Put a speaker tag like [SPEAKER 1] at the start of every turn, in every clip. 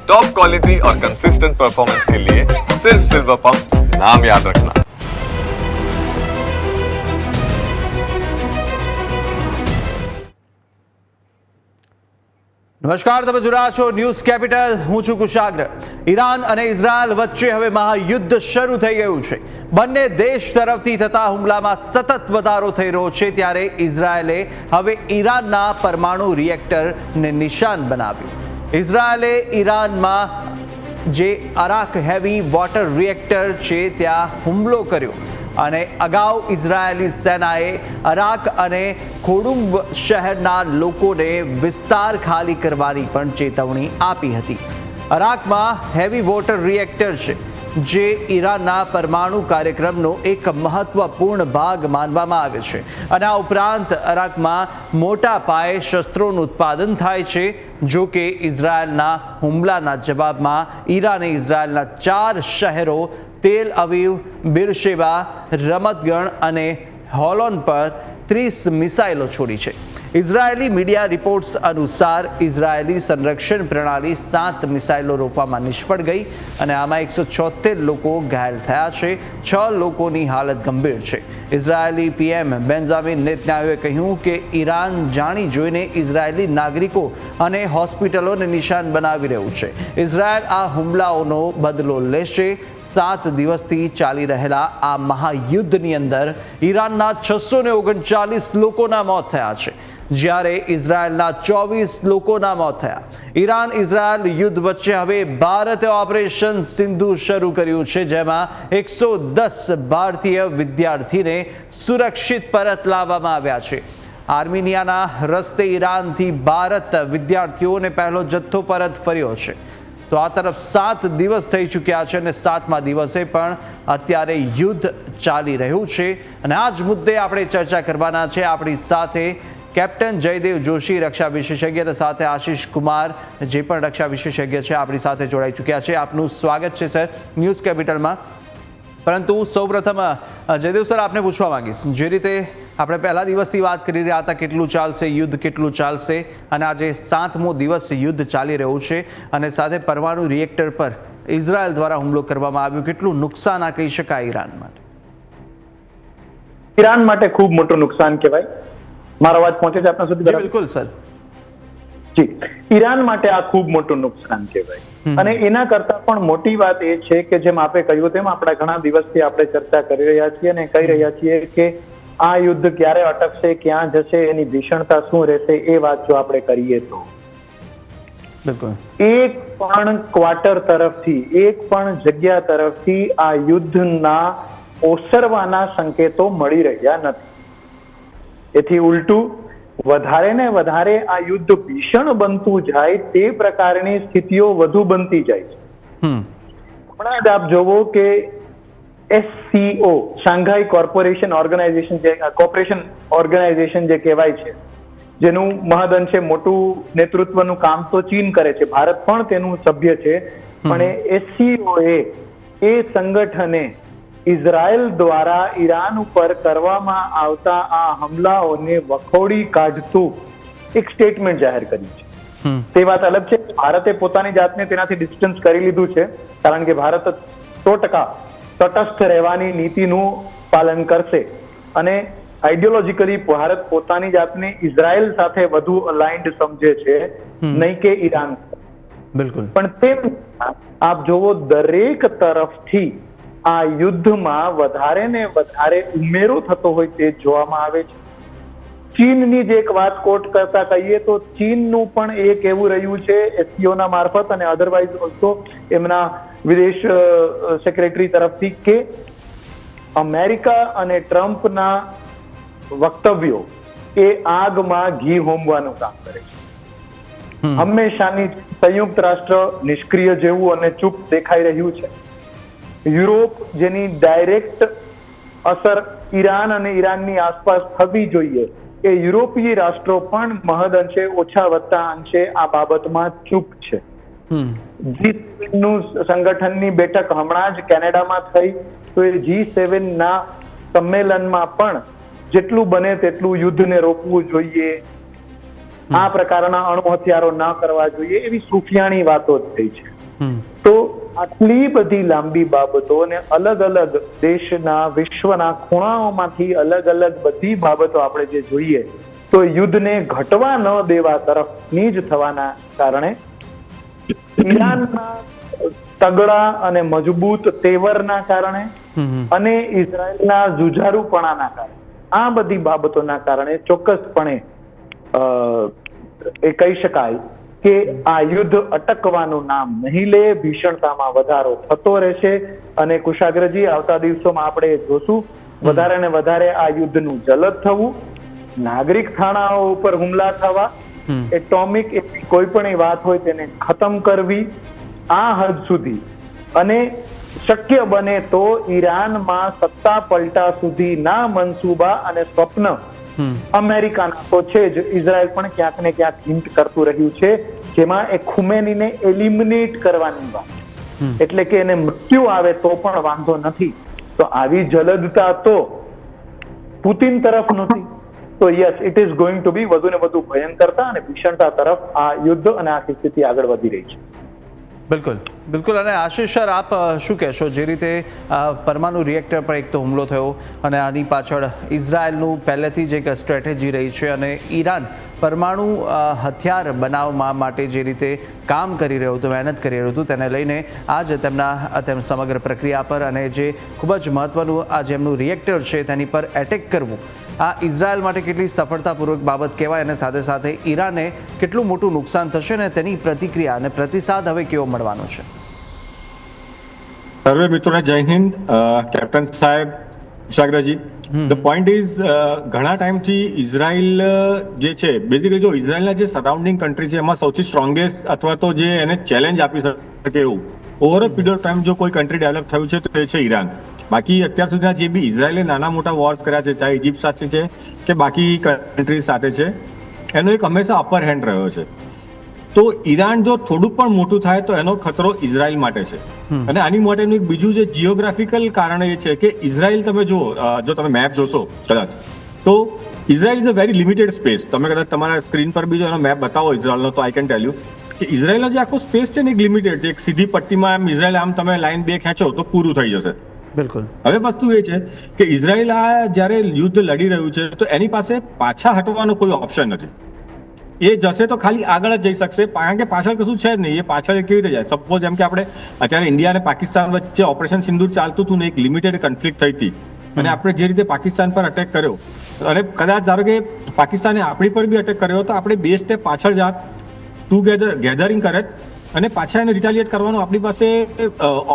[SPEAKER 1] Top quality और consistent performance के लिए सिर्फ सिल्वर पंप नाम याद रखना।
[SPEAKER 2] નમસ્કાર, તમે જોઈ રહ્યા છો ન્યૂઝ કેપિટલ. હું છું કુશાગ્ર. ઈરાન અને ઇઝરાયલ વચ્ચે હવે મહાયુદ્ધ શરૂ થઈ ગયું છે. બંને દેશ તરફથી થતા હુમલામાં સતત વધારો થઈ રહ્યો છે, ત્યારે ઇઝરાયલે હવે ઈરાનના પરમાણુ રિએક્ટરને નિશાન બનાવ્યું. ઇઝરાયલે ઈરાનમાં જે અરાક હેવી વોટર રિએક્ટર છે ત્યાં હુમલો કર્યો અને અગાઉ ઇઝરાયેલી સેનાએ અરાક અને ખોડુંબ શહેરના લોકોને વિસ્તાર ખાલી કરવાની પણ ચેતવણી આપી હતી. અરાકમાં હેવી વોટર રિએક્ટર છે, જે ઈરાનના પરમાણુ કાર્યક્રમનો એક મહત્વપૂર્ણ ભાગ માનવામાં આવે છે. અને આ ઉપરાંત અરાકમાં મોટા પાયે શસ્ત્રોનું ઉત્પાદન થાય છે. જો કે ઇઝરાયલના હુમલાના જવાબમાં ઈરાને ઇઝરાયલના 4 શહેરો તેલ અવીવ, બિરશેબા, રમતગણ અને હોલોન પર 30 મિસાઇલો છોડી છે. ઇઝરાયેલી મીડિયા રિપોર્ટ્સ અનુસાર ઇઝરાયેલી સંરક્ષણ પ્રણાલી 7 મિસાઇલો રોકવામાં નિષ્ફળ ગઈ અને આમાં 176 લોકો ઘાયલ થયા છે. 6 લોકોની હાલત ગંભીર છે. ઇઝરાયેલી પીએમ બેન્જામિન નેતન્યાહુએ કહ્યું કે ઈરાન જાણી જોઈને ઇઝરાયેલી નાગરિકો અને હોસ્પિટલોને નિશાન બનાવી રહ્યું છે. ઇઝરાયલ આ હુમલાઓનો બદલો લેશે. 7 દિવસથી ચાલી રહેલા આ મહાયુદ્ધની અંદર ઈરાનના 639 લોકોના મોત થયા છે, જ્યારે ઇઝરાયલના 24 લોકોના મોત થયા. ઈરાન ઇઝરાયલ યુદ્ધ વચ્ચે હવે ભારતે ઓપરેશન સિંધુ શરૂ કર્યું છે, જેમાં 110 ભારતીય વિદ્યાર્થીને સુરક્ષિત પરત લાવવામાં આવ્યા છે. આર્મેનિયાના રસ્તે ઈરાનથી ભારત વિદ્યાર્થીઓને પહેલો જથ્થો પરત ફર્યો છે. તો આ તરફ 7 દિવસ થઈ ચૂક્યા છે અને 7મા દિવસે પણ અત્યારે યુદ્ધ ચાલી રહ્યું છે. અને આ જ મુદ્દે આપણે ચર્ચા કરવાના છે. આપણી સાથે કેપ્ટન જયદેવ જોશી, રક્ષા વિશેષજ્ઞ, અને સાથે આશીષ કુમાર, જે પણ રક્ષા વિશેષજ્ઞ છે, આપણી સાથે જોડાઈ ચૂક્યા છે. આપનું સ્વાગત છે સર ન્યૂઝ કેપિટલમાં. પરંતુ સૌપ્રથમ જયદેવ સર, આપને પૂછવા માંગીશ, જે રીતે આપણે પહેલા દિવસથી વાત કરી રહ્યા હતા, કેટલું ચાલશે યુદ્ધ, કેટલું ચાલશે, અને આજે 7મો દિવસ યુદ્ધ ચાલી રહ્યું છે અને સાથે પરમાણુ રિએક્ટર પર ઇઝરાયલ દ્વારા હુમલો કરવામાં આવ્યો. કેટલું નુકસાન આ કહી શકાય ઈરાન માટે?
[SPEAKER 3] ઈરાન માટે ખૂબ મોટું નુકસાન કહેવાય. મારો અવાજ પહોંચે છે આપના સુધી?
[SPEAKER 2] બિલકુલ સર.
[SPEAKER 3] જી, ઈરાન માટે આ ખૂબ મોટું નુકસાન કહેવાય. અને એના કરતા પણ મોટી વાત એ છે કે જેમ આપે કહ્યું તેમ આપણા ઘણા દિવસથી આપણે ચર્ચા કરી રહ્યા છીએ અને કહી રહ્યા છીએ કે આ યુદ્ધ ક્યારે અટકશે, ક્યાં જશે, એની ભીષણતા શું રહેશે, એ વાત જો આપણે કરીએ તો એક પણ ક્વાર્ટર તરફથી, એક પણ જગ્યા તરફથી આ યુદ્ધના ઓસરવાના સંકેતો મળી રહ્યા નથી. એથી ઉલટું વધારે ને વધારે આ યુદ્ધ ભીષણ બનતું જાય તે પ્રકારની સ્થિતિઓ વધુ બનતી જાય છે. હમણાં જ આપ જોવો કે SCO, શાંઘાઈ કોર્પોરેશન ઓર્ગેનાઇઝેશન જે કહેવાય છે, જેનું મહદઅંશે મોટું નેતૃત્વનું કામ તો ચીન કરે છે, ભારત પણ તેનું સભ્ય છે, પણ SCO એ સંગઠને ઇઝરાયલ દ્વારા ઈરાન ઉપર કરવામાં આવતા આ હુમલાઓને વખોડી કાઢતું એક સ્ટેટમેન્ટ જાહેર કર્યું છે. તે વાત અલગ છે, ભારતે પોતાની જાતને તેનાથી ડિસ્ટન્સ કરી લીધું છે, કારણ કે ભારત 100% તટસ્થ રહેવાની નીતિનું પાલન કરશે અને આઈડિયોલોજીકલી ભારત પોતાની જાતને ઇઝરાયલ સાથે વધુ અલાઇન્ડ સમજે છે, નહીં કે ઈરાન.
[SPEAKER 2] બિલકુલ.
[SPEAKER 3] પણ તેમ આપ જોવો, દરેક તરફથી આ યુદ્ધમાં વધારે ને વધારે ઉમેરો થતો હોય તે જોવામાં આવે છે. ચીનની જે એક વાત કોટ કરતા કહીએ તો ચીનનું પણ એક એવું રહ્યું છે SCOના મારફત અને અધરવાઇઝ ઓલસો એમના વિદેશ સેક્રેટરી તરફથી કે અમેરિકા અને ટ્રમ્પના વક્તવ્યો એ આગમાં ઘી હોમવાનું કામ કરે છે. હંમેશાની સંયુક્ત રાષ્ટ્ર નિષ્ક્રિય જેવું અને ચૂપ દેખાઈ રહ્યું છે. યુરોપ, જેની ડાયરેક્ટ અસર ઈરાન અને ઈરાનની આસપાસ થવી જોઈએ, એ યુરોપીય રાષ્ટ્રો પણ મહદઅંશે ઓછા વત્તા અંશે આ બાબતમાં ચૂપ છે. G7 નું સંગઠનની બેઠક હમણાં જ કેનેડામાં થઈ, તો એ G7 ના સંમેલનમાં પણ જેટલું બને તેટલું યુદ્ધને રોકવું જોઈએ, આ પ્રકારના અણુ હથિયારો ન કરવા જોઈએ, એવી સુફિયાણી વાતો જ થઈ છે.
[SPEAKER 2] હમ.
[SPEAKER 3] તો આટલી બધી લાંબી બાબતો અને અલગ અલગ દેશના વિશ્વના ખૂણાઓમાંથી અલગ અલગ બધી બાબતો આપણે જે જોઈએ તો યુદ્ધને ઘટવા ન દેવા તરફની જ થવાના કારણે ઈરાનના તગડા અને મજબૂત તેવરના કારણે અને ઇઝરાયલના જુજારુપણાના કારણે, આ બધી બાબતોના કારણે ચોક્કસપણે એ કહી શકાય કે આ યુદ્ધ અટકવાનું નામ નહીં લે, ભીષણતામાં વધારો થતો રહેશે. અને કુશાગ્રજી, આવતા દિવસોમાં આપણે જોશું વધારે ને વધારે આ યુદ્ધનું જલદ થવું, નાગરિક થાણાઓ ઉપર હુમલા થવા, એટોમિક કોઈ પણ વાત હોય તેને ખતમ કરવી, આ હદ સુધી, અને શક્ય બને તો ઈરાનમાં સત્તા પલટા સુધીના મનસૂબા અને સ્વપ્ન અમેરિકાના તો છે જ, ઇઝરાયલ પણ ક્યાંક ને ક્યાંક હિન્ટ કરતું રહ્યું છે, જેમાં એ ખુમેનીને એલિમિનેટ કરવાની વાત, એટલે કે એને મૃત્યુ આવે તો પણ વાંધો નથી. તો આવી જલદતા તો પુતિન તરફ નથી. તો yes, it is going to be વધુ ને વધુ ભયંકરતા અને ભીષણતા તરફ આ યુદ્ધ અને આખી સ્થિતિ આગળ વધી રહી છે.
[SPEAKER 2] બિલકુલ બિલકુલ. અને આશિષ સર, આપ શું કહેશો, જે રીતે પરમાણુ રિએક્ટર પર એક તો હુમલો થયો અને આની પાછળ ઇઝરાયલનું પહેલેથી જ એક સ્ટ્રેટેજી રહી છે અને ઈરાન પરમાણુ હથિયાર બનાવવા માટે જે રીતે કામ કરી રહ્યું હતું, મહેનત કરી રહ્યું હતું, તેને લઈને આજ તેમના સમગ્ર પ્રક્રિયા પર અને જે ખૂબ જ મહત્વનું આ જેમનું રિએક્ટર છે તેની પર એટેક કરવું, આ ઇઝરાયલ માટે કેટલી સફળતાપૂર્વક બાબત કહેવાય અને સાથે સાથે ઈરાને કેટલું મોટું નુકસાન થશે અને તેની પ્રતિક્રિયા અને પ્રતિસાદ હવે કેવો મળવાનો છે?
[SPEAKER 4] સર્વે મિત્રોને જય હિન્દ. કેપ્ટન સાહેબ, કુશાગ્રજી, ધ પોઈન્ટ ઇઝ, ઘણા ટાઈમથી ઇઝરાયલ જે છે, બેઝિકલી જો ઇઝરાયલના જે સરાઉન્ડિંગ કન્ટ્રી છે એમાં સૌથી સ્ટ્રોંગેસ્ટ અથવા તો જે એને ચેલેન્જ આપી શકે એવું over a period of time જો કોઈ કન્ટ્રી ડેવલપ થયું છે તો એ છે ઈરાન. બાકી અત્યાર સુધીના જે બી ઇઝરાયલે નાના મોટા વોર્સ કર્યા છે, ચાહે ઇજિપ્ત સાથે છે કે બાકી કન્ટ્રી સાથે છે, એનો એક હંમેશા અપર હેન્ડ રહ્યો છે. તો ઈરાન જો થોડુંક પણ મોટું થાય તો એનો ખતરો ઇઝરાયલ માટે છે. અને આની માટેનું એક બીજું જે જીઓગ્રાફિકલ કારણ એ છે કે ઇઝરાયલ, તમે જો તમે મેપ જોશો કદાચ, તો Israel is a very limited space. તમે કદાચ તમારા સ્ક્રીન પર બી જો એનો મેપ બતાવો ઇઝરાયલનો, તો આઈ કેન ટેલ યુ કે ઇઝરાયલનો જે આખો સ્પેસ છે ને એક લિમિટેડ છે. એક સીધી પટ્ટીમાં આમ ઇઝરાયલ આમ તમે લાઈન બે ખેંચો તો પૂરું થઈ જશે.
[SPEAKER 2] બિલકુલ.
[SPEAKER 4] હવે વસ્તુ એ છે કે ઇઝરાયલ આ જ્યારે યુદ્ધ લડી રહ્યું છે તો એની પાસે પાછા હટવાનો કોઈ ઓપ્શન નથી. એ જશે તો ખાલી આગળ જ જઈ શકશે, કારણ કે પાછળ કશું છે જ નહીં. એ પાછળ કેવી રીતે જાય? સપોઝ એમ કે આપણે અત્યારે ઇન્ડિયા અને પાકિસ્તાન વચ્ચે ઓપરેશન સિંદૂર ચાલતું હતું ને, એક લિમિટેડ કન્ફ્લિક્ટ થઈ હતી અને આપણે જે રીતે પાકિસ્તાન પર અટેક કર્યો, અને કદાચ ધારો કે પાકિસ્તાને આપણી પર બી અટેક કર્યો તો આપણે 2 સ્ટેપ પાછળ જાત, ટુગેધર ગેધરિંગ કરે અને પાછા એને રિટાલિએટ કરવાનો આપણી પાસે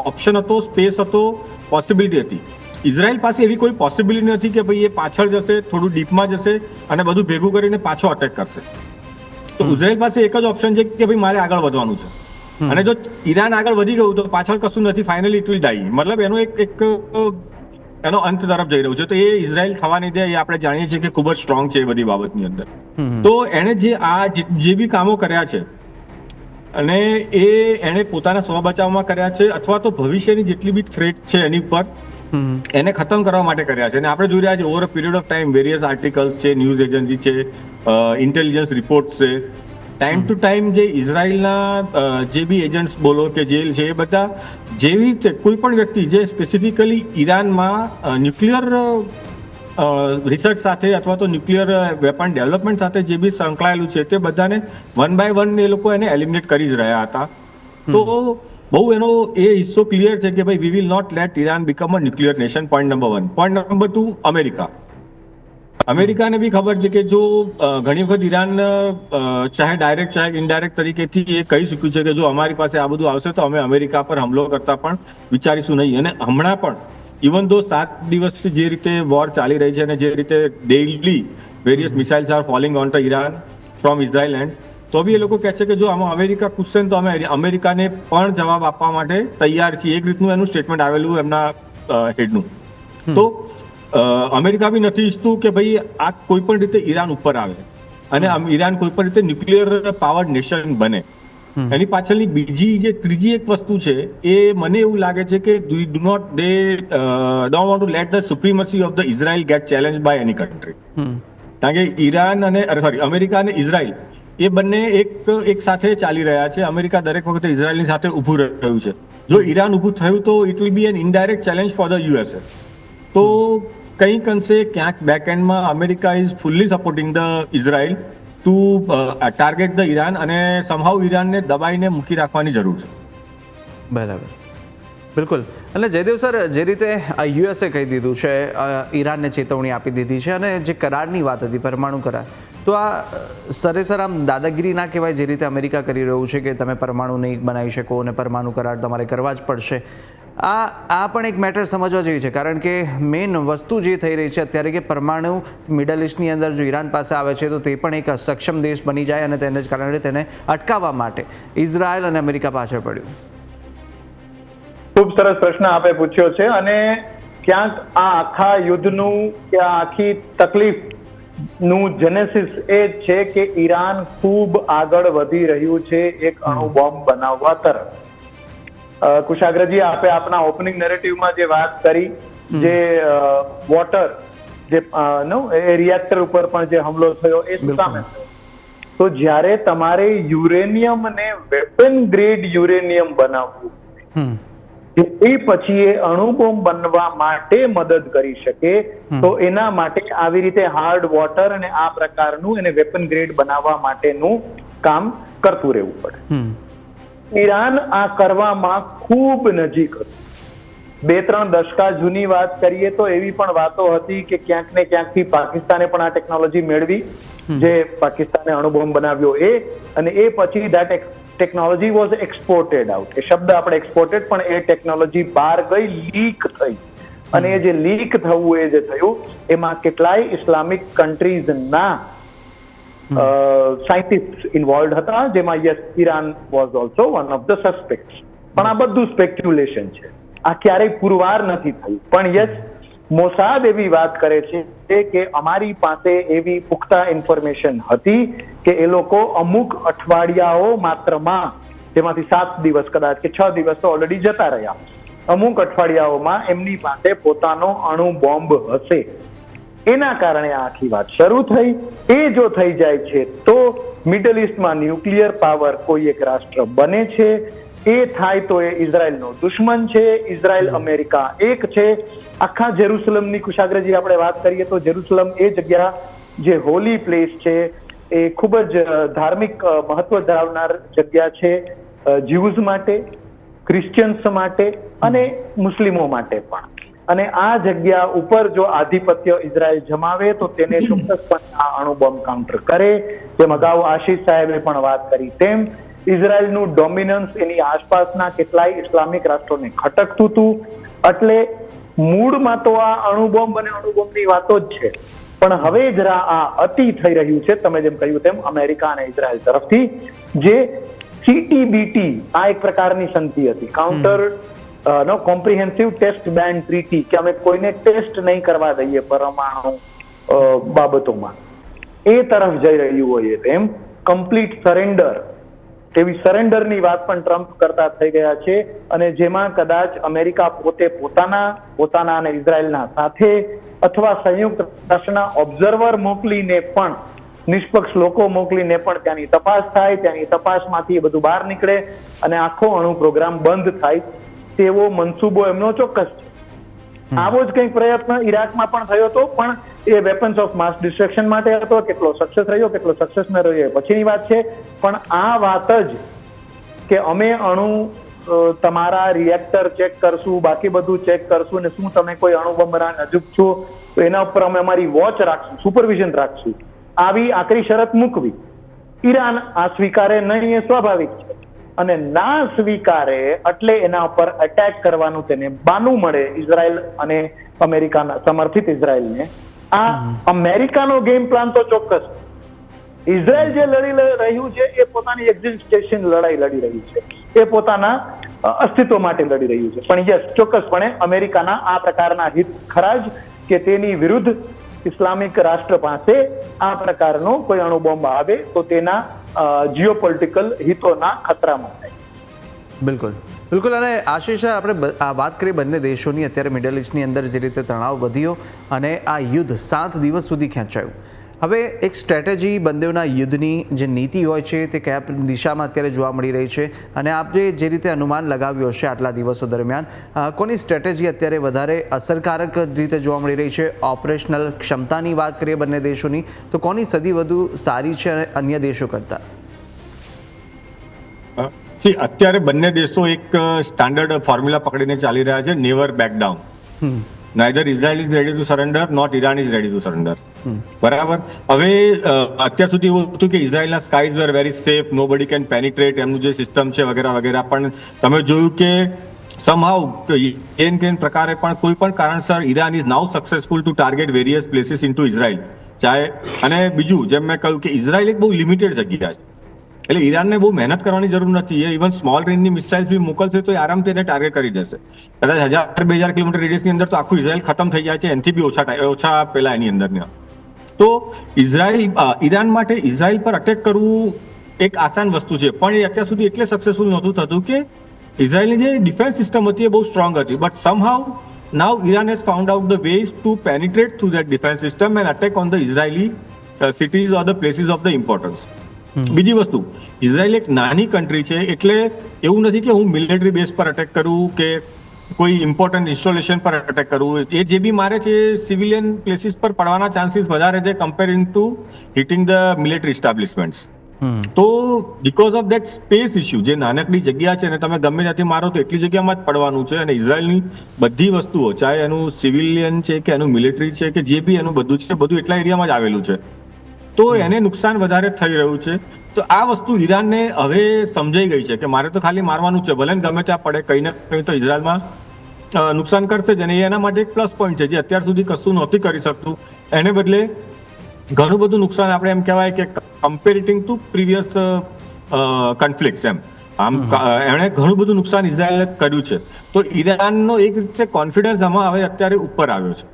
[SPEAKER 4] ઓપ્શન હતો, સ્પેસ હતો, પોસિબિલિટી હતી. ઇઝરાયલ પાસે એવી કોઈ પોસિબિલિટી નથી કે ભાઈ એ પાછળ જશે, થોડું ડીપમાં જશે અને બધું ભેગું કરીને પાછો અટેક કરશે. તો ઇઝરાયલ પાસે એક જ ઓપ્શન છે કે ભાઈ મારે આગળ વધવાનું છે, અને જો ઈરાન આગળ વધી ગયું તો પાછળ કશું નથી, ફાઇનલી ઇટ વિલ ડાઈ. મતલબ એનો એક એનો અંત તરફ જઈ રહ્યું છે. તો એ ઇઝરાયલ થવા નહીં દે, એ આપણે જાણીએ છીએ કે ખૂબ જ સ્ટ્રોંગ છે એ બધી બાબતની અંદર. તો એણે જે બી કામો કર્યા છે અને એણે પોતાના સ્વ બચાવમાં કર્યા છે, અથવા તો ભવિષ્યની જેટલી બી થ્રેટ છે એની પર એને ખતમ કરવા માટે કર્યા છે. અને આપણે જોઈ રહ્યા છીએ over a period of time various articles છે, ન્યૂઝ એજન્સી છે, ઇન્ટેલિજન્સ રિપોર્ટ છે, ટાઈમ ટુ ટાઈમ જે ઇઝરાયલના જે બી એજન્ટ્સ બોલો કે જેલ છે, એ બધા જેવી રીતે કોઈ પણ વ્યક્તિ જે સ્પેસિફિકલી ઈરાનમાં ન્યુક્લિયર રિસર્ચ સાથે અથવા તો ન્યુક્લિયર વેપન ડેવલપમેન્ટ સાથે જે બી સંકળાયેલું છે તે બધાને વન બાય વન એ લોકો એને એલિમિનેટ કરી જ રહ્યા હતા. તો બહુ એનો એ હિસ્સો ક્લિયર છે કે ભાઈ we will not let Iran become a nuclear nation. Point number 1. Point number 2, અમેરિકાને બી ખબર છે કે જો ઘણી વખત ઈરાન ચાહે ડાયરેક્ટ ચાહે ઇનડાયરેક્ટ તરીકેથી એ કહી ચૂક્યું છે કે જો અમારી પાસે આ બધું આવશે તો અમે અમેરિકા પર હુમલો કરતા પણ વિચારીશું નહીં. અને હમણાં પણ ઇવન દો 7 દિવસથી જે રીતે વોર ચાલી રહી છે અને જે રીતે daily various missiles are falling on the Iran from Israel and, તો બી એ લોકો કહે છે કે જો આમાં અમેરિકા પૂછશે ને તો અમે અમેરિકાને પણ જવાબ આપવા માટે તૈયાર છીએ. એક રીતનું એનું સ્ટેટમેન્ટ આવેલું એમના હેડનું. તો અમેરિકા બી નથી ઈચ્છતું કે ભાઈ આ કોઈ પણ રીતે ઈરાન ઉપર આવે અને ઈરાન કોઈ પણ રીતે ન્યુક્લિયર પાવર્ડ નેશન બને. એની પાછળની ત્રીજી એક વસ્તુ છે, એ મને એવું લાગે છે કે don't want to let the supremacy of the Israel get challenge by any country. કારણ કે ઈરાન અને અમેરિકા અને ઇઝરાયલ એ બંને એક સાથે ચાલી રહ્યા છે. અમેરિકા દરેક વખતે ઇઝરાયલની સાથે ઊભું રહ્યું છે. જો ઈરાન ઊભું થયું તો it will be an indirect challenge for the USA. તો કંઈક અંશે ક્યાંક બેક એન્ડમાં America is fully supporting the Israel to target the Iran, અને સમહાઉ ઈરાનને દબાઈને મૂકી રાખવાની જરૂર છે.
[SPEAKER 2] બરાબર, બિલકુલ. અને જયદેવ સર, જે રીતે યુએસએ કહી દીધું છે, ઈરાનને ચેતવણી આપી દીધી છે, અને જે કરારની વાત હતી, પરમાણુ કરાર, તો આ સરેસર આમ દાદાગીરી ના કહેવાય જે રીતે અમેરિકા કરી રહ્યું છે કે તમે પરમાણુ નહીં બનાવી શકો અને પરમાણુ કરાર તમારે કરવા જ પડશે. આ પણ એક મેટર સમજવા જેવી છે, કારણ કે મેઇન વસ્તુ જે થઈ રહી છે અત્યારે કે પરમાણુ મિડલ ઇસ્ટની અંદર જો ઈરાન પાસે આવે છે તો તે પણ એક સક્ષમ દેશ બની જાય, અને તેને જ કારણે તેને અટકાવવા માટે ઇઝરાયલ અને અમેરિકા પાછળ પડ્યું.
[SPEAKER 3] ખૂબ સરસ પ્રશ્ન આપે પૂછ્યો છે, અને ક્યાંક આ આખા યુદ્ધનું કે આ આખી તકલીફનું જેનેસિસ એ જ છે કે ઈરાન ખૂબ આગળ વધી રહ્યું છે એક અણુ બોમ્બ બનાવવા તરફ. કુશાગ્રજી, આપે આપના ઓપનિંગ નેરેટિવમાં જે વાત કરી, જે વોટર જે એ રિએક્ટર ઉપર પણ જે હુમલો થયો એ શું કામે થયો? તો જ્યારે તમારે યુરેનિયમને વેપન ગ્રેડ યુરેનિયમ બનાવવું એ પછી એ અણુ બોમ્બ બનવા માટે મદદ કરી શકે, તો એના માટે આવી રીતે હાર્ડ વોટર અને આ પ્રકારનું એને વેપન ગ્રેડ બનાવવા માટેનું કામ કરતું રહેવું પડે. ઈરાન આ કરવામાં ખૂબ નજીક હતું. 2-3 દશકા જૂની વાત કરીએ તો એવી પણ વાતો હતી કે ક્યાંક ને ક્યાંકથી પાકિસ્તાને પણ આ ટેકનોલોજી મેળવી, જે પાકિસ્તાને અણુબોમ્બ બનાવ્યો એ, અને એ પછી that technology was exported out. એ શબ્દ આપણે એક્સપોર્ટેડ, પણ એ ટેકનોલોજી બહાર ગઈ, લીક થઈ, અને એ જે લીક થવું એ જે થયું એમાં કેટલાય ઇસ્લામિક કન્ટ્રીઝના સાયન્ટિસ્ટ ઇન્વોલ્વ હતા, જેમાં yes, Iran was also one of the suspects. પણ આ બધું સ્પેક્યુલેશન છે, આ ક્યારેય પુરવાર નથી થયું. પણ યસ, મોસાદ એવી વાત કરે છે કે અમારી પાસે એવી પુખ્તા ઇન્ફોર્મેશન હતી કે એ લોકો અમુક અઠવાડિયાઓ માત્રમાં, જેમાંથી 7 દિવસ કદાચ કે 6 દિવસ તો ઓલરેડી જતા રહ્યા, અમુક અઠવાડિયાઓમાં એમની પાસે પોતાનો અણુ બોમ્બ હશે. એના કારણે આ આખી વાત શરૂ થઈ. એ જો થઈ જાય છે તો મિડલ ઇસ્ટમાં ન્યુક્લિયર પાવર કોઈ એક રાષ્ટ્ર બને છે. એ થાય તો એ ઇઝરાયલનો દુશ્મન છે. ઇઝરાયલ અમેરિકા એક છે. આખા જેરુસલમની, કુશાગ્રજી, આપણે વાત કરીએ તો જેરુસલમ એ જગ્યા જે હોલી પ્લેસ છે, એ ખૂબ જ ધાર્મિક મહત્વ ધરાવનાર જગ્યા છે જ્યુઝ માટે, ક્રિશ્ચિયન્સ માટે અને મુસ્લિમો માટે પણ. અને આ જગ્યા ઉપર જો આધિપત્ય ઇઝરાયલ જમાવે તો તેને ચોક્કસપણે આ અણુબોમ્બ કાઉન્ટર કરે. જેમ અગાઉ આશીષ સાહેબે પણ વાત કરી તેમ ઇઝરાયલનું ડોમિનન્સ એની આસપાસના કેટલાય ઇસ્લામિક રાષ્ટ્રોને ખટકતું હતું. એટલે મૂળમાં તો આ અણુબોમ્બ અને અણુબોમ્બની વાતો જ છે, પણ હવે જરા આ અતિ થઈ રહ્યું છે, તમે જેમ કહ્યું તેમ અમેરિકા અને ઇઝરાયલ તરફથી. જે CTBT આ એક પ્રકારની સંધિ હતી, કાઉન્ટર નો કોમ્પ્રિહેન્સિવ ટેસ્ટ બેન ટ્રીટી, કે અમે કોઈને ટેસ્ટ નહીં કરવા દઈએ પરમાણુ બાબતોમાં, એ તરફ જઈ રહ્યું હોય તેમ. કમ્પ્લીટ સરેન્ડર, તેવી સરેન્ડરની વાત પણ ટ્રમ્પ કરતા થઈ ગયા છે, અને જેમાં કદાચ અમેરિકા પોતે પોતાના અને ઇઝરાયલના સાથે, અથવા સંયુક્ત રાષ્ટ્રના ઓબ્ઝર્વર મોકલીને પણ, નિષ્પક્ષ લોકો મોકલીને પણ ત્યાંની તપાસ થાય, ત્યાંની તપાસમાંથી એ બધું બહાર નીકળે અને આખો અણુ પ્રોગ્રામ બંધ થાય, તેવો મનસૂબો એમનો ચોક્કસ છે. આવો જ કંઈક પ્રયત્ન ઈરાકમાં પણ થયો હતો, પણ એ વેપન્સ ઓફ માસ ડિસ્ટ્રક્શન માટે હતો. કેટલો સક્સેસ રહ્યો, કેટલો સક્સેસ ન રહ્યો એ પછીની વાત છે. પણ આ વાત જ કે અમે અણુ તમારા રિએક્ટર ચેક કરશું, બાકી બધું ચેક કરશું, અને શું તમે કોઈ અણુ બોમ્બ બનાવવા નજીક છો તો એના ઉપર અમે અમારી વોચ રાખશું, સુપરવિઝન રાખશું, આવી આકરી શરત મૂકવી. ઈરાન આ સ્વીકારે નહીં એ સ્વાભાવિક છે, અને ના સ્વીકારે એટલે એના ઉપર અટેક કરવાનું તેને બાનું મળે ઇઝરાયલ અને અમેરિકાના સમર્થિત ઇઝરાયલને. આ અમેરિકાનો ગેમ પ્લાન તો ચોક્કસ. ઇઝરાયલ જે લડી રહ્યું છે એ પોતાની એક્ઝિસ્ટેશન લડાઈ લડી રહ્યું છે, એ પોતાના અસ્તિત્વ માટે લડી રહ્યું છે. પણ યસ, ચોક્કસપણે અમેરિકાના આ પ્રકારના હિત ખરા જ કે તેની વિરુદ્ધ ઇસ્લામિક રાષ્ટ્ર પાસે આ પ્રકારનો કોઈ અણુબોમ્બ આવે તો તેના જીઓપોલિટિકલ હિતોના ખતરામાં થાય.
[SPEAKER 2] બિલકુલ, બિલકુલ. અને આશીષ, આપણે આ વાત કરી બંને દેશોની, અત્યારે મિડલ ઇસ્ટની અંદર જે રીતે તણાવ વધ્યો અને આ યુદ્ધ 7 દિવસ સુધી ખેંચાયું, હવે એક સ્ટ્રેટેજી બંનેના યુદ્ધની જે નીતિ હોય છે તે કયા દિશામાં અત્યારે જોવા મળી રહી છે, અને આપે જે રીતે અનુમાન લગાવ્યું હશે આટલા દિવસો દરમિયાન, કોની સ્ટ્રેટેજી અત્યારે વધારે અસરકારક રીતે જોવા મળી રહી છે? ઓપરેશનલ ક્ષમતાની વાત કરીએ બંને દેશોની તો કોની સદી વધુ સારી છે અન્ય દેશો કરતાં?
[SPEAKER 4] અત્યારે બંને દેશો એક સ્ટાન્ડર્ડ ફોર્મ્યુલા પકડીને ચાલી રહ્યા છે, never back down. Neither Israel is ready to surrender, not Iran is ready to surrender. બરાબર. હવે અત્યાર સુધી એવું હતું કે ઇઝરાયલના skies were very safe, nobody can penetrate, એમનું જે સિસ્ટમ છે વગેરે વગેરે. પણ તમે જોયું કે સમહાઉ કેન પ્રકારે પણ કોઈ પણ કારણસર Iran is now successful to target various places in to Israel. અને બીજું જેમ મેં કહ્યું કે ઇઝરાયલ એક બહુ લિમિટેડ જગ્યા છે, એટલે ઈરાનને બહુ મહેનત કરવાની જરૂર નથી. એ ઇવન સ્મોલ રેન્જની મિસાઇલ્સ બી મોકલશે તો એ આરામથી એને ટાર્ગેટ કરી દેશે. કદાચ 1000-2000 કિલોમીટર રેડિયસની અંદર તો આખું ઇઝરાયલ ખતમ થઈ જાય છે, એનાથી બી ઓછા પેલા એની અંદર. તો ઈરાન માટે ઇઝરાયલ પર અટેક કરવું એક આસાન વસ્તુ છે, પણ એ અત્યાર સુધી એટલે સક્સેસફુલ નહોતું થતું કે ઇઝરાયલની જે ડિફેન્સ સિસ્ટમ હતી એ બહુ સ્ટ્રોંગ હતી. But somehow now Iran has found out the ways to penetrate through that defence system and attack on the Israeli cities or the places of the importance. બીજી વસ્તુ, Israel એક નાની country છે, એટલે એવું નથી કે હું મિલિટરી બેઝ પર અટેક કરું કે કોઈ ઇમ્પોર્ટન્ટ ઇન્સ્ટોલેશન પર અટેક કરું. એ જે બી મારે છે સિવિલિયન પ્લેસીસ પર પડવાના ચાન્સીસ વધારે છે comparing to hitting the military establishments. તો because of that space issue, જે નાનકડી જગ્યા છે ને તમે ગમે ત્યાંથી મારો તો એટલી જગ્યામાં જ પડવાનું છે, અને ઇઝરાયલની બધી વસ્તુઓ, ચાહે એનું સિવિલિયન છે કે એનું મિલિટરી છે કે જે બી એનું બધું છે, બધું એટલા એરિયામાં જ આવેલું છે. તો એને નુકસાન વધારે થઈ રહ્યું છે. તો આ વસ્તુ ઈરાનને હવે સમજાઈ ગઈ છે કે મારે તો ખાલી મારવાનું છે, ભલે ગમે ત્યાં પડે, કંઈ ને કંઈ તો ઇઝરાયલમાં નુકસાન કરશે જ. અને એના માટે એક પ્લસ પોઈન્ટ છે, જે અત્યાર સુધી કશું નહોતી કરી શકતું, એને બદલે ઘણું બધું નુકસાન આપણે એમ કહેવાય કે કમ્પેરિટિંગ ટુ પ્રીવિયસ કન્ફ્લિક્ટ એમ એણે ઘણું બધું નુકસાન ઇઝરાયલે કર્યું છે. તો ઈરાનનો એક રીતે કોન્ફિડન્સ આમાં હવે અત્યારે ઉપર આવ્યો છે.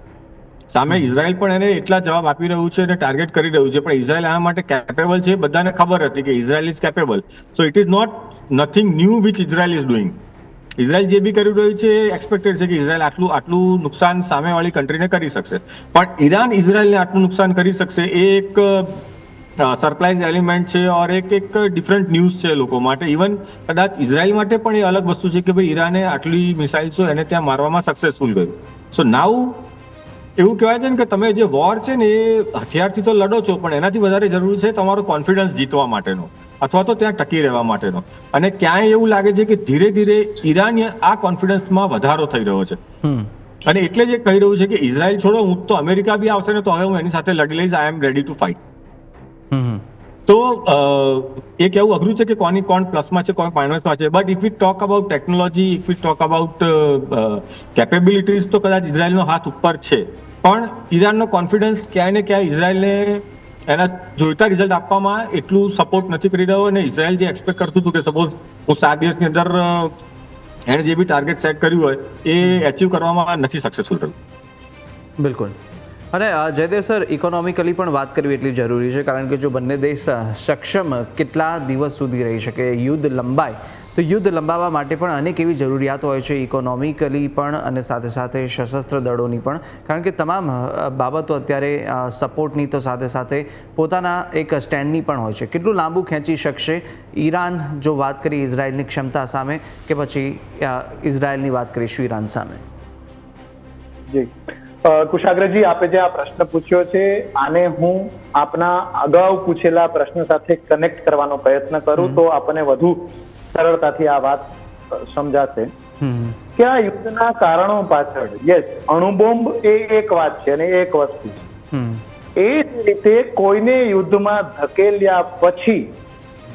[SPEAKER 4] સામે ઇઝરાયલ પણ એને એટલા જવાબ આપી રહ્યું છે અને ટાર્ગેટ કરી રહ્યું છે, પણ ઇઝરાયલ આના માટે કેપેબલ છે, બધાને ખબર હતી કે Israel is capable. So it is not nothing new which Israel is doing. Israel જે બી કરી રહ્યું છે એક્સપેક્ટેડ છે કે ઇઝરાયલ આટલું નુકસાન સામેવાળી કન્ટ્રીને કરી શકશે, પણ ઈરાન ઇઝરાયલને આટલું નુકસાન કરી શકશે એ એક સરપ્રાઇઝ એલિમેન્ટ છે ઓર એક ડિફરન્ટ ન્યૂઝ છે લોકો માટે. ઇવન કદાચ ઇઝરાયલ માટે પણ એ અલગ વસ્તુ છે કે ભાઈ ઈરાને આટલી મિસાઇલ્સો એને ત્યાં મારવામાં સક્સેસફુલ ગયું. સો નાઉ એવું કહેવાય છે ને કે તમે જે વોર છે ને એ હથિયારથી તો લડો છો, પણ એનાથી વધારે જરૂરી છે તમારો કોન્ફિડન્સ જીતવા માટેનો અથવા તો ત્યાં ટકી રહેવા માટેનો. અને ક્યાંય એવું લાગે છે કે ધીરે ધીરે ઈરાન આ કોન્ફિડન્સમાં વધારો થઈ રહ્યો છે, અને એટલે જ કહી રહ્યું છે કે ઇઝરાયલ છોડો, હું તો અમેરિકા બી આવશે ને તો હવે હું એની સાથે લડી લઈશ, આઈ એમ રેડી ટુ ફાઇટ. તો એ કહેવું અઘરું છે કે કોણ પ્લસમાં છે કોણ માઇનસમાં છે. But if V talk about technology, if V talk about capabilities, તો કદાચ ઇઝરાયલનો હાથ ઉપર છે, પણ ઈરાનનો કોન્ફિડન્સ ક્યાંય ને ક્યાંય ઇઝરાયલને એના જોઈતા રિઝલ્ટ આપવામાં એટલું સપોર્ટ નથી કરી રહ્યો. અને ઇઝરાયલ જે એક્સપેક્ટ કરતું હતું કે સપોઝ હું 7 દિવસની અંદર એણે જે બી ટાર્ગેટ સેટ કર્યું હોય એ અચીવ કરવામાં નથી સક્સેસફુલ રહ્યું.
[SPEAKER 2] બિલકુલ. અને જયદેવ સર, ઇકોનોમિકલી પણ વાત કરવી એટલી જરૂરી છે, કારણ કે જો બંને દેશ સક્ષમ કેટલા દિવસ સુધી રહી શકે, યુદ્ધ લંબાય તો યુદ્ધ લંબાવવા માટે પણ અનેક એવી જરૂરિયાતો હોય છે, ઇકોનોમિકલી પણ અને સાથે સાથે સશસ્ત્ર દળોની પણ, કારણ કે તમામ બાબતો અત્યારે સપોર્ટની તો સાથે સાથે પોતાના એક સ્ટેન્ડની પણ હોય છે. કેટલું લાંબુ ખેંચી શકશે ઈરાન, જો વાત કરીએ ઇઝરાયલની ક્ષમતા સામે, કે પછી ઇઝરાયલની વાત કરીશું ઈરાન સામે?
[SPEAKER 3] જી કુશાગ્રજી, આપે જે આ પ્રશ્ન પૂછ્યો છે આને હું આપના અગાઉ પૂછેલા પ્રશ્ન સાથે કનેક્ટ કરવાનો પ્રયત્ન કરું તો આપણને વધુ સરળતાથી આ વાત સમજાશે કે આ યુદ્ધના કારણો પાછળ અણુબોમ્બ એ એક વાત છે અને એક વસ્તુ છે. એ જ રીતે કોઈને યુદ્ધમાં ધકેલ્યા પછી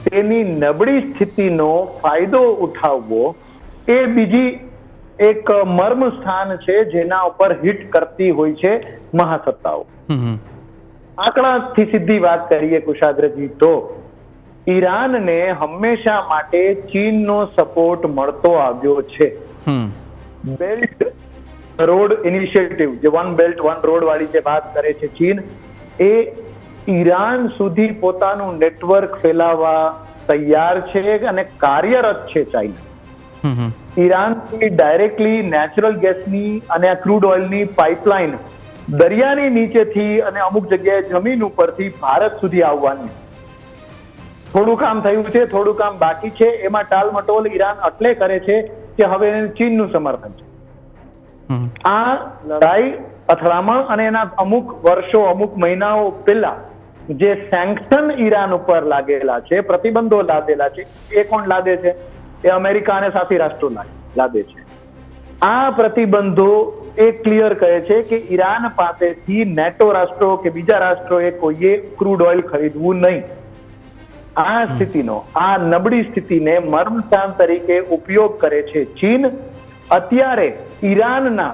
[SPEAKER 3] તેની નબળી સ્થિતિનો ફાયદો ઉઠાવવો એ બીજી એક મર્મ સ્થાન છે જેના ઉપર હિટ કરતી હોય છે મહાસત્તાઓ. આંકડાથી સીધી વાત કરીએ કુશાગ્રજી, તો ઈરાનને હંમેશા માટે ચીનનો સપોર્ટ મળતો આવ્યો છે. બેલ્ટ રોડ ઇનિશિયેટિવ, જે વન બેલ્ટ વન રોડ વાળી જે વાત કરે છે ચીન, એ ઈરાન સુધી પોતાનું નેટવર્ક ફેલાવવા તૈયાર છે અને કાર્યરત છે ચાઇના. ઈરાનથી ડાયરેક્ટલી નેચરલ ગેસની અને ક્રૂડ ઓઇલની પાઇપલાઇન દરિયાની નીચેથી અને અમુક જગ્યાએ જમીન ઉપરથી ભારત સુધી આવવાની. થોડું કામ થયું છે, થોડું કામ બાકી છે. એમાં ટાલમટોલ ઈરાન એટલે કરે છે કે હવે ચીનનું સમર્થન છે. આ લડાઈ, અથડામણ અને એના અમુક વર્ષો, અમુક મહિનાઓ પહેલા જે સેન્કશન ઈરાન ઉપર લાગેલા છે, પ્રતિબંધો લાદેલા છે, એ કોણ લાદે છે? એ અમેરિકા અને સાથી રાષ્ટ્રો લાદે છે. આ પ્રતિબંધો એ ક્લિયર કહે છે કે ઈરાન પાસેથી નેટો રાષ્ટ્રો કે બીજા રાષ્ટ્રોએ કોઈએ ક્રૂડ ઓઇલ ખરીદવું નહીં. આ સ્થિતિનો, આ નબળી સ્થિતિને મર્મસ્થાન તરીકે ઉપયોગ કરે છે ચીન. અત્યારે ઈરાનના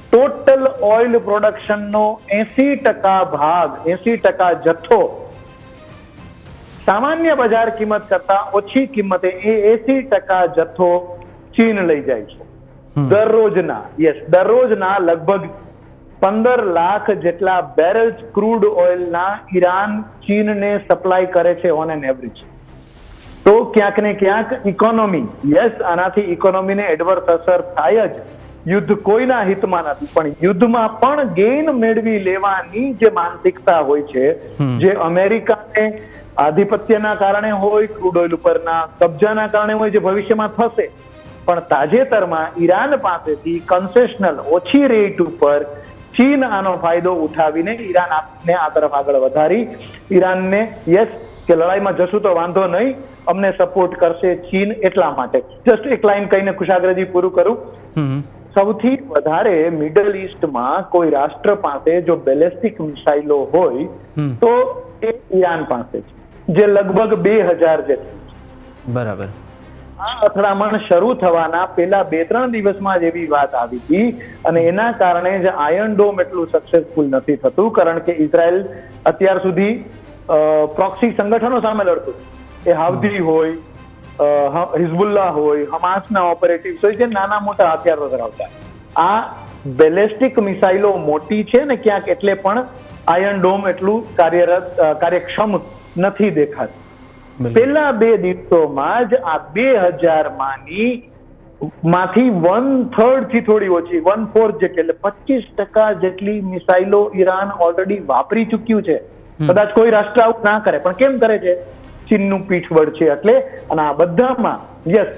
[SPEAKER 3] ટોટલ ઓઇલ પ્રોડક્શનનો 80% ભાગ, 80% જથ્થો સામાન્ય બજાર કિંમત કરતા ઓછી કિંમતે એ 80% જથ્થો ચીન લઈ જાય છે. દરરોજના લગભગ 15 લાખ જેટલા બેરલ્સ ક્રૂડ ઓઇલના ઈરાન ચીનને સપ્લાય કરે છે ઓન એન એવરેજ. તો ક્યાંક ને ક્યાંક ઇકોનોમી, આનાથી ઇકોનોમીને એડવર્સ અસર થાય જ. યુદ્ધ કોઈના હિતમાં નથી, પણ યુદ્ધમાં પણ ગેઇન મેળવી લેવાની જે માનસિકતા હોય છે, જે અમેરિકાને આધિપત્યના કારણે હોય, ક્રૂડ ઓઇલ ઉપરના કબજાના કારણે હોય, જે ભવિષ્યમાં થશે. પણ તાજેતરમાં ઈરાન પાસેથી કન્સેશનલ, ઓછી રેટ ઉપર ચીન આનો ફાયદો ઉઠાવીને ઈરાનને આ તરફ આગળ વધારી. ઈરાનને કે લડાઈમાં જશું તો વાંધો નહીં, અમને સપોર્ટ કરશે ચીન, એટલા માટે. જસ્ટ એક લાઈન કહીને કુશાગ્રજી પૂરું કરું. સૌથી વધારે મિડલ ઈસ્ટમાં કોઈ રાષ્ટ્ર પાસે જો બેલેસ્ટિક મિસાઇલો હોય તો એ ઈરાન પાસે છે, જે લગભગ 2000 જેટલી.
[SPEAKER 2] બરાબર.
[SPEAKER 3] આ અથડામણ શરૂ થવાના પહેલા 2-3 દિવસમાં જ એવી વાત આવી હતી, અને એના કારણે જ આયર્ન ડોમ એટલું સક્સેસફુલ નથી થતું, કારણ કે ઇઝરાયલ અત્યાર સુધી પ્રોક્સી સંગઠનો સામે લડતું. એ હાઉધી હોય, હિઝબુલ્લા હોય, હમાસના ઓપરેટિવ્સ હોય, જે નાના મોટા હથિયારો ધરાવતા. આ બેલેસ્ટિક મિસાઇલો મોટી છે ને ક્યાંક, એટલે પણ આયર્ન ડોમ એટલું કાર્યક્ષમ નથી દેખાતું. પેલા 2 દિવસોમાં જ આ 2000 માંથી 1/3 થી થોડી ઓછી, 1/4 જેટલી, એટલે 25% જેટલી મિસાઇલો ઈરાન ઓલરેડી વાપરી ચૂક્યું છે. કદાચ કોઈ રાષ્ટ્ર આવું ના કરે, પણ કેમ કરે છે? ચીનનું પીઠબળ છે એટલે. અને આ બધામાં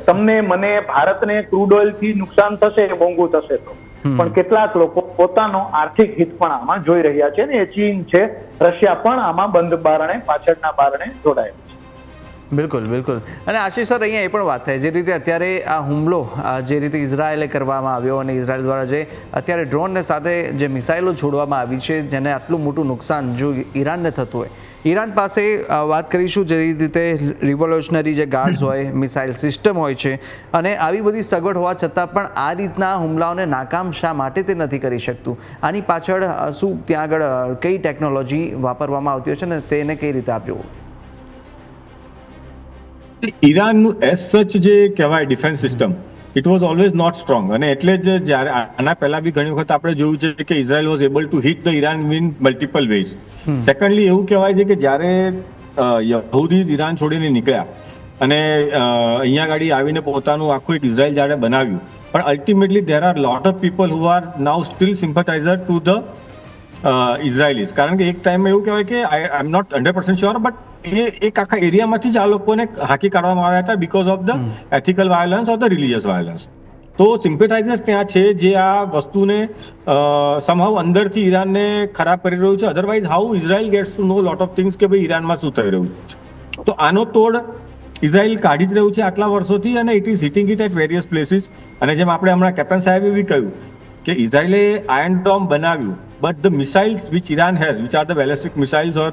[SPEAKER 3] તમને, મને, ભારતને ક્રૂડ ઓઇલ થી નુકસાન થશે, મોંઘું થશે તો, પણ કેટલાક લોકો પોતાનો આર્થિક હિત પણ આમાં જોઈ રહ્યા છે ને એ ચીન છે, રશિયા પણ આમાં બંધ બારણે, પાછળના બારણે જોડાયેલું છે.
[SPEAKER 2] બિલકુલ. અને આશીષ સર, અહીંયા એ પણ વાત થાય, જે રીતે અત્યારે આ હુમલો જે રીતે ઇઝરાયેલે કરવામાં આવ્યો અને ઇઝરાયલ દ્વારા જે અત્યારે ડ્રોનને સાથે જે મિસાઇલો છોડવામાં આવી છે, જેને આટલું મોટું નુકસાન જો ઈરાનને થતું હોય, ઈરાન પાસે વાત કરીશું જે રીતે રિવોલ્યુશનરી જે ગાર્ડ્સ હોય, મિસાઇલ સિસ્ટમ હોય છે, અને આવી બધી સગવડ હોવા છતાં પણ આ રીતના હુમલાઓને નાકામ શા માટે તે નથી કરી શકતું? આની પાછળ શું ત્યાં આગળ કઈ ટેકનોલોજી વાપરવામાં આવતી હોય છે ને તેને કઈ રીતે આપ જોવો?
[SPEAKER 4] ઈરાનનું એઝ સચ જે કહેવાય defence system, it was always not strong. અને એટલે જ જ્યારે આના પહેલા બી ઘણી વખત આપણે જોયું છે કે Israel was able to hit the Iran in multiple ways. Secondly એવું કહેવાય છે કે જ્યારે યહૂદીઝ ઈરાન છોડીને નીકળ્યા અને અહીંયા ગાડી આવીને પોતાનું આખું એક ઇઝરાયલ જ્યારે બનાવ્યું, પણ ultimately there are lot of people who are now still sympathiser to the Israelis. કારણ કે એક ટાઈમમાં એવું કહેવાય કે I am not 100% sure, but એક આખા એરિયામાંથી જ આ લોકોને હાંકી કાઢવામાં આવ્યા હતા because of the ethical violence or the religious violence. તો સિમ્પેથાઇઝર્સ ત્યાં છે જે આ વસ્તુને સમહાઉ અંદરથી ઈરાનને ખરાબ કરી રહ્યું છે. Otherwise how Israel gets to know lot of things કે ભાઈ ઈરાનમાં શું થઈ રહ્યું છે. તો આનો તોડ ઇઝરાયલ કાઢી જ રહ્યું છે આટલા વર્ષોથી, અને it is hitting it at various places. અને જેમ આપણે હમણાં કેપ્ટન સાહેબે બી કહ્યું કે ઇઝરાયલે આયર્ન ડોમ બનાવ્યું, but the missiles which Iran has, which are the ballistic missiles or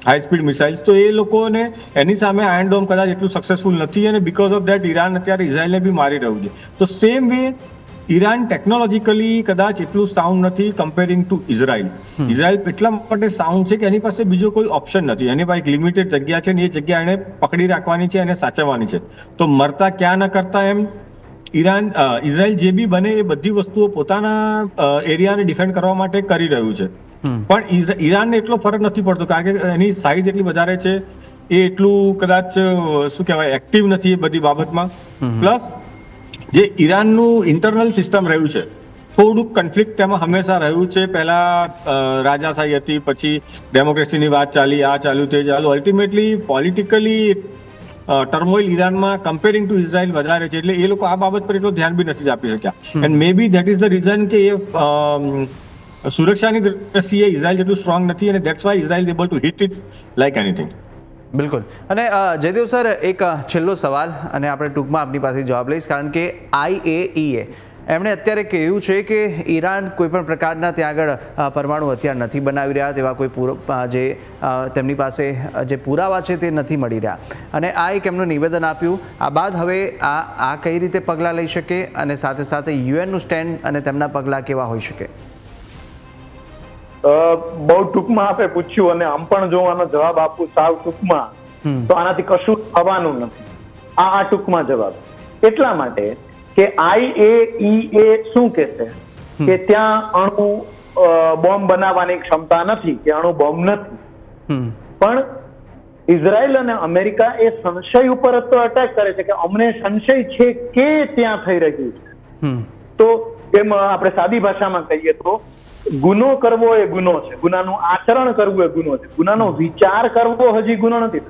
[SPEAKER 4] high speed missiles, તો એ લોકોને એની સામે આયર્ન ડોમ કદાચ એટલું સક્સેસફુલ નથી, અને બીકોઝ ઓફ દેટ ઈરાન અત્યારે ઇઝરાયલને બી મારી રહ્યું છે. તો સેમ વે ઈરાન ટેકનોલોજીકલી કદાચ એટલું સાઉન્ડ નથી કમ્પેરિંગ ટુ ઇઝરાયલ. ઇઝરાયલ એટલા માટે સાઉન્ડ છે કે એની પાસે બીજો કોઈ ઓપ્શન નથી, એની પાસે એક લિમિટેડ જગ્યા છે, અને એ જગ્યા એને પકડી રાખવાની છે અને સાચવવાની છે. તો મરતા ક્યાં ન કરતા એમ ઇઝરાયલ જે બી બને એ બધી વસ્તુઓ પોતાના એરિયાને ડિફેન્ડ કરવા માટે કરી રહ્યું છે. પણ ઈરાનને એટલો ફરક નથી પડતો, કારણ કે એની સાઇઝ એટલી વધારે છે, એ એટલું કદાચ શું કહેવાય એક્ટિવ નથી એ બધી બાબતમાં. પ્લસ જે ઈરાનનું ઇન્ટરનલ સિસ્ટમ રહ્યું છે થોડુંક કન્ફ્લિક્ટ તેમાં હંમેશા રહ્યું છે. પહેલા રાજાશાહી હતી, પછી ડેમોક્રેસીની વાત ચાલી, આ ચાલ્યું તે ચાલ્યું. અલ્ટિમેટલી પોલિટિકલી ટર્મોઇલ ઈરાનમાં કમ્પેરિંગ ટુ ઇઝરાયલ વધારે છે, એટલે એ લોકો આ બાબત પર એટલું ધ્યાન બી નથી આપી શક્યા. And maybe that is the reason કે એ સુરક્ષાની દ્રષ્ટિએ ઇઝરાયલ જેટલું સ્ટ્રોંગ નથી, અને that's why Israel able to hit it like anything.
[SPEAKER 2] બિલકુલ. અને જયદેવ સર, એક છેલ્લો સવાલ, અને આપણે ટૂંકમાં આપની પાસે જવાબ લઈશ, કારણ કે IAEA એમણે અત્યારે કહ્યું છે કે ઈરાન કોઈપણ પ્રકારના ત્યાં આગળ પરમાણુ હથિયાર નથી બનાવી રહ્યા, તેવા કોઈ જે તેમની પાસે જે પુરાવા છે તે નથી મળી રહ્યા, અને આ એક એમનું નિવેદન આપ્યું. આ બાદ હવે આ કઈ રીતે પગલાં લઈ શકે, અને સાથે સાથે યુએનનું સ્ટેન્ડ અને તેમના પગલાં કેવા હોઈ શકે?
[SPEAKER 3] બહુ ટૂંકમાં આપે પૂછ્યું, અને આમ પણ જો આનો જવાબ આપું સાવ ટૂંકમાં, તો આનાથી કશું થવાનું નથી. આ ટૂંકમાં જવાબ એટલા માટે કે IAEA શું કહેશે કે ત્યાં અણુ બોમ્બ બનાવવાની ક્ષમતા નથી, કે અણુ બોમ્બ નથી. પણ ઇઝરાયલ અને અમેરિકા એ સંશય ઉપર જ તો અટેક કરે છે કે અમને સંશય છે કે ત્યાં થઈ રહ્યું છે. તો એમ આપણે સાદી ભાષામાં કહીએ તો ગુનો કરવો એ ગુનો છે, ગુનાનું આચરણ કરવું એ ગુનો છે, ગુનાનો વિચાર કરવો હજી ગુનો નથી.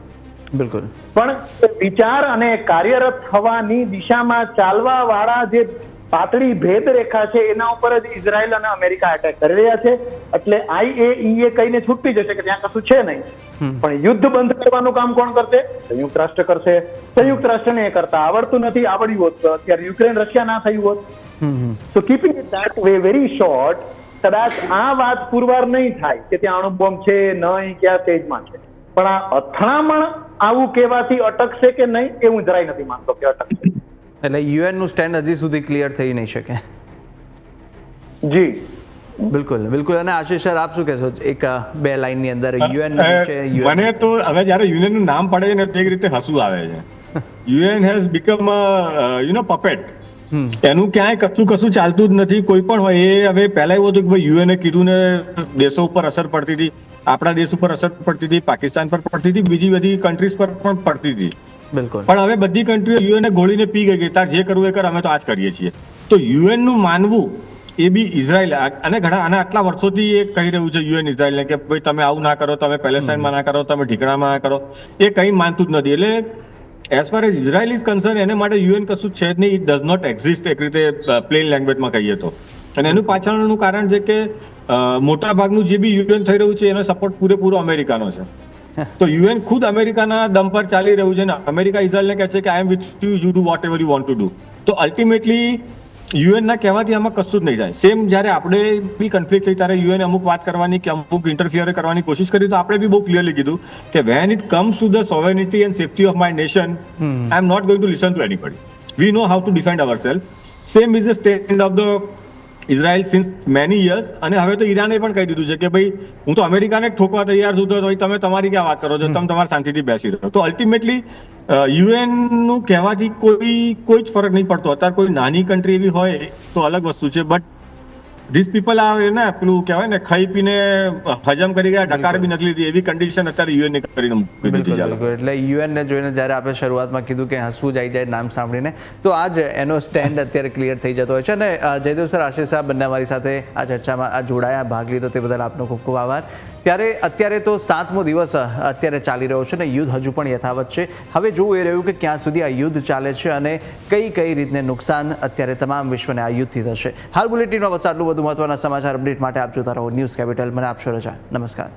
[SPEAKER 2] બિલકુલ.
[SPEAKER 3] પણ વિચાર અને કાર્યરત થવાની દિશામાં ચાલવા વાળા જે પાતળી ભેદરેખા છે એના ઉપર જ ઇઝરાયલ અને અમેરિકા એટેક કરી રહ્યા છે. એટલે IAEA કહીને છૂટી જશે કે ત્યાં કશું છે નહીં, પણ યુદ્ધ બંધ કરવાનું કામ કોણ કરશે? સંયુક્ત રાષ્ટ્ર કરશે. સંયુક્ત રાષ્ટ્રને એ કરતા આવડતું નથી. આવડ્યું હોત તો અત્યારે યુક્રેન રશિયા ના થયું હોત. તો keeping it that way very short, કદાચ આ વાત પુરવાર નહીં થાય કે ત્યાં અણુ બોમ્બ છે નહીં, કયા સ્ટેજમાં છે, પણ આ અથડામણ આવું કહેવાથી અટકશે કે નહીં એ હું જરાય નથી માનતો કે અટકશે.
[SPEAKER 2] એટલે યુએનનું સ્ટેન્ડ હજી સુધી ક્લિયર થઈ નહીં શકે.
[SPEAKER 3] જી
[SPEAKER 4] બિલકુલ
[SPEAKER 2] બિલકુલ. અને આશીષ સર, આપ શું કહેશો એક બે લાઈનની અંદર યુએન વિશે?
[SPEAKER 4] મને તો હવે જ્યારે યુએનનું નામ પડે ને તો એક રીતે હસવું આવે છે. UN has become puppet. એનું ક્યાંય કશું ચાલતું જ નથી. કોઈ પણ હોય એ હવે પહેલા એવું હતું કે ભાઈ યુએનએ કીધું ને દેશો ઉપર અસર પડતી હતી, આપણા દેશ ઉપર અસર પડતી હતી, પાકિસ્તાન પર પડતી હતી, બીજી બધી કન્ટ્રીઝ પર પણ પડતી હતી.
[SPEAKER 2] બિલકુલ. પણ
[SPEAKER 4] હવે બધી કન્ટ્રીઓ યુએનએ ગોળીને પી ગઈ કે તાર જે કરવું એ કર, અમે તો આ જ કરીએ છીએ. તો યુએન નું માનવું એ બી ઇઝરાયલ અને ઘણા આટલા વર્ષોથી એ કહી રહ્યું છે યુએન ઇઝરાયલને કે ભાઈ તમે આવું ના કરો, તમે પેલેસ્ટાઇનમાં ના કરો, તમે ઠીકણામાં ના કરો, એ કંઈ માનતું જ નથી. એટલે as far as Israel is concern એને માટે યુએન કશું છે જ નહીં. ઇટ ડઝ નોટ એક્ઝિસ્ટ, એક રીતે પ્લેન લેંગ્વેજમાં કહીએ તો. અને એનું પાછળનું કારણ છે કે મોટા ભાગનું જે બી યુએન થઈ રહ્યું છે એનો સપોર્ટ પૂરેપૂરો અમેરિકાનો છે. તો યુએન ખુદ અમેરિકાના દમ પર ચાલી રહ્યું છે ને અમેરિકા ઇઝરાયલને કહે છે કે I am with you, you do whatever you want to do. તો અલ્ટિમેટલી યુએનના કહેવાથી આમાં કશું જ નહીં જાય. સેમ જ્યારે આપણે બી કન્ફ્લિક્ટ થઈ ત્યારે યુએન અમુક વાત કરવાની કે અમુક ઇન્ટરફિયર કરવાની કોશિશ કરી, તો આપણે બી બહુ ક્લિયરલી કીધું કે when it comes to the sovereignty and safety of my nation, I am not going to listen to anybody. We know how to defend ourself. Same is the stand of the Israel since many years. અને હવે તો ઈરાને પણ કહી દીધું છે કે ભાઈ હું તો અમેરિકાને જ ઠોકવા તૈયાર છું, તો તમે તમારી ક્યાં વાત કરો છો, તમે તમારે શાંતિથી બેસી રહો. તો અલ્ટિમેટલી યુએન નું કહેવાથી કોઈ જ ફરક નહીં પડતો. અત્યારે કોઈ નાની કન્ટ્રી એવી હોય તો અલગ વસ્તુ છે, બટ ધીસ પીપલ આવે ને પેલું કહેવાય ને ખાઈ પીને હજમ કરી ગયા, ઢકાર બી નથી લીધી, એવી કન્ડિશન અત્યારે યુએન કરીને મૂકી દીધી છે.
[SPEAKER 2] એટલે યુએનને જોઈને જ્યારે આપણે શરૂઆતમાં કીધું કે હસવું જ આવી જાય નામ સાંભળીને, તો આ જ એનો સ્ટેન્ડ અત્યારે ક્લિયર થઈ જતો હોય છે. અને જયદેવ સર, આશીષ સાહેબ બંને અમારી સાથે આ ચર્ચામાં જોડાયા, ભાગ લીધો તે બદલ આપનો ખૂબ ખૂબ આભાર. અત્યારે તો 7મો દિવસ અત્યારે ચાલી રહ્યો છે ને યુદ્ધ હજુ પણ યથાવત છે. હવે જોવું એ રહ્યું કે ક્યાં સુધી આ યુદ્ધ ચાલે છે અને કઈ રીતને નુકસાન અત્યારે તમામ વિશ્વને આ યુદ્ધથી થશે. હાલ બુલેટિનમાં બસ આટલું. વધુ મહત્વના સમાચાર અપડેટ માટે આપ જોતા રહો ન્યૂઝ કેપિટલ. મને આપશો રજા. નમસ્કાર.